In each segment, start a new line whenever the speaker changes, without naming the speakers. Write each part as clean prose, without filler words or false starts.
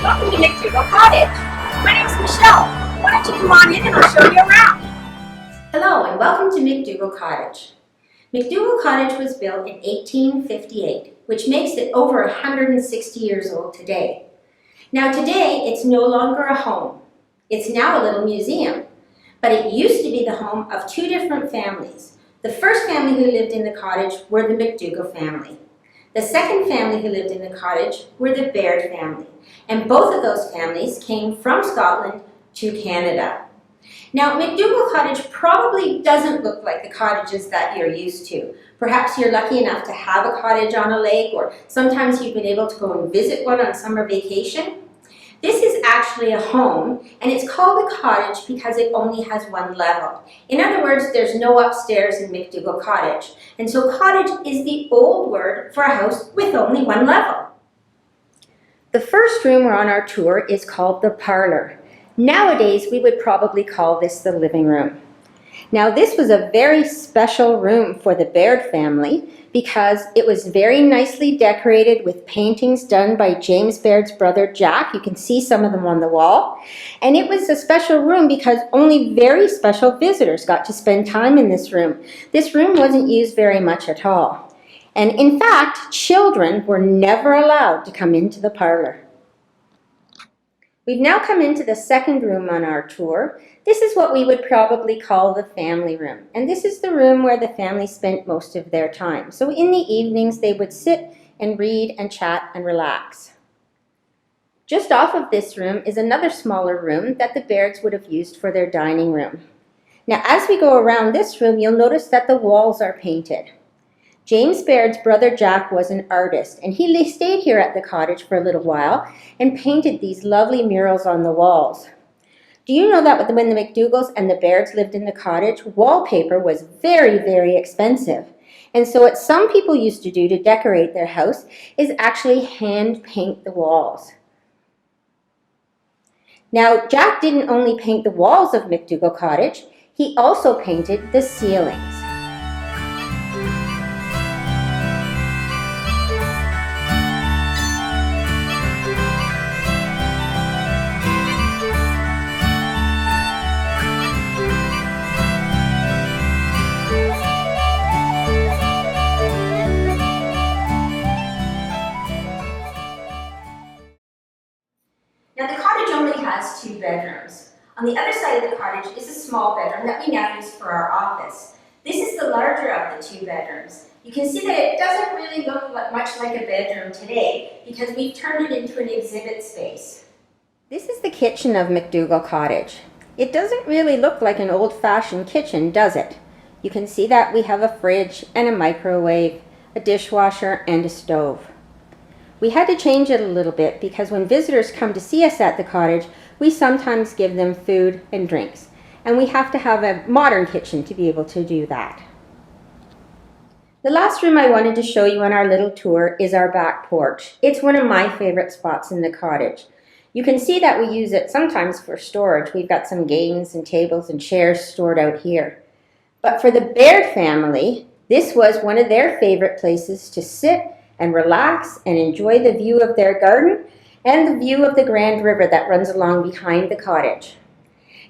Welcome to McDougall Cottage. My name is Michelle. Why don't you come on in and I'll show you around.
Hello and welcome to McDougall Cottage. McDougall Cottage was built in 1858, which makes it over 160 years old today. Now today, it's no longer a home. It's now a little museum, but it used to be the home of two different families. The first family who lived in the cottage were the McDougall family. The second family who lived in the cottage were the Bairds family, and both of those families came from Scotland to Canada. Now, McDougall Cottage probably doesn't look like the cottages that you're used to. Perhaps you're lucky enough to have a cottage on a lake, or sometimes you've been able to go and visit one on summer vacation. This is actually a home, and it's called a cottage because it only has one level. In other words, there's no upstairs in McDougall Cottage. And so cottage is the old word for a house with only one level. The first room on our tour is called the parlor. Nowadays, we would probably call this the living room. Now, this was a very special room for the Baird family because it was very nicely decorated with paintings done by James Baird's brother Jack. You can see some of them on the wall. And it was a special room because only very special visitors got to spend time in this room. This room wasn't used very much at all. And in fact, children were never allowed to come into the parlor. We've now come into the second room on our tour. This is what we would probably call the family room. And this is the room where the family spent most of their time. So in the evenings, they would sit and read and chat and relax. Just off of this room is another smaller room that the Bairds would have used for their dining room. Now, as we go around this room, you'll notice that the walls are painted. James Baird's brother Jack was an artist, and he stayed here at the cottage for a little while and painted these lovely murals on the walls. Do you know that when the McDougalls and the Bairds lived in the cottage, wallpaper was very, very expensive? And so what some people used to do to decorate their house is actually hand paint the walls. Now, Jack didn't only paint the walls of McDougall Cottage, he also painted the ceilings. Now, the cottage only has 2 bedrooms. On the other side of the cottage is a small bedroom that we now use for our office. This is the larger of the 2 bedrooms. You can see that it doesn't really look much like a bedroom today because we've turned it into an exhibit space. This is the kitchen of McDougall Cottage. It doesn't really look like an old-fashioned kitchen, does it? You can see that we have a fridge and a microwave, a dishwasher, and a stove. We had to change it a little bit because when visitors come to see us at the cottage, we sometimes give them food and drinks. And we have to have a modern kitchen to be able to do that. The last room I wanted to show you on our little tour is our back porch. It's one of my favorite spots in the cottage. You can see that we use it sometimes for storage. We've got some games and tables and chairs stored out here. But for the Baird family, this was one of their favorite places to sit and relax and enjoy the view of their garden and the view of the Grand River that runs along behind the cottage.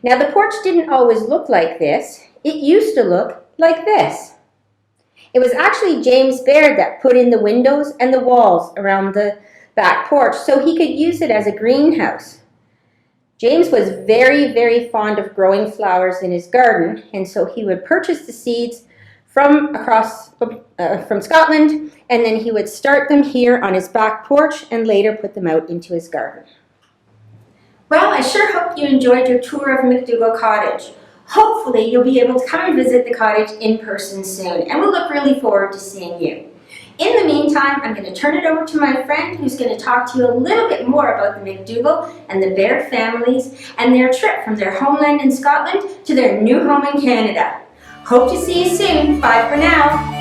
Now, the porch didn't always look like this. It used to look like this. It was actually James Baird that put in the windows and the walls around the back porch so he could use it as a greenhouse. James was very, very fond of growing flowers in his garden, and so he would purchase the seeds from Scotland, and then he would start them here on his back porch and later put them out into his garden. Well, I sure hope you enjoyed your tour of McDougall Cottage. Hopefully you'll be able to come and visit the cottage in person soon, and we'll look really forward to seeing you. In the meantime, I'm going to turn it over to my friend who's going to talk to you a little bit more about the McDougall and the Baird families and their trip from their homeland in Scotland to their new home in Canada. Hope to see you soon. Bye for now.